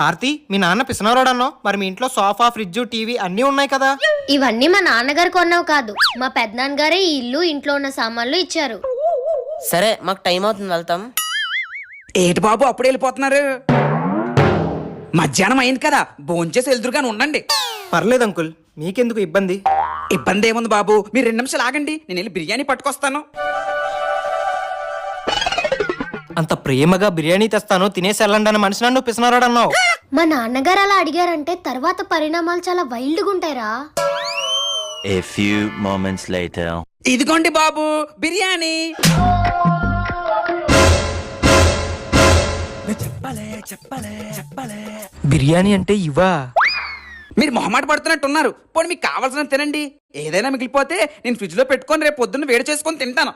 ఆర్తి, మీ నాన్న పిసనరోడన్నో, మరి మీ ఇంట్లో సోఫా, ఫ్రిడ్జ్, టీవీ అన్నీ ఉన్నాయి కదా? ఇవన్నీ మా నాన్నగారు కొన్నావు కాదు, మా పెద్దనాన్నగారే ఈ ఇల్లు ఇంట్లో ఉన్న సామాన్లు ఇచ్చారు. సరే, మాకు టైం అవుతుంది, వెళ్తాం. ఏటి బాబు అప్పుడు వెళ్ళిపోతున్నారు? మధ్యాహ్నం అయింది కదా, భోంచేసి వెళ్తురుగాని ఉండండి. పర్లేదు అంకుల్, మీకెందుకు ఇబ్బంది? ఇబ్బంది ఏముంది బాబు, మీరు 2 నిమిషాలు ఆగండి, నేను వెళ్ళి బిర్యానీ పట్టుకొస్తాను. అంత ప్రేమగా బిర్యానీ తెస్తాను, తినేసి వెళ్ళండి అని మనిషి నన్ను పిసనరోడన్నావు. మా నాన్నగారు అలా అడిగారంటే తర్వాత పరిణామాలు చాలా వైల్డ్గా ఉంటాయిరా. A few moments later. ఇదిగోండి బాబు బిర్యానీ. బిర్యానీ అంటే ఇవా? మీరు మొహమాట పడుతున్నట్టున్నారు. పోనీ మీకు కావాల్సిన తినండి, ఏదైనా మిగిలిపోతే నేను ఫ్రిడ్జ్ లో పెట్టుకొని రేపు పొద్దున్న వేడి చేసుకొని తింటాను.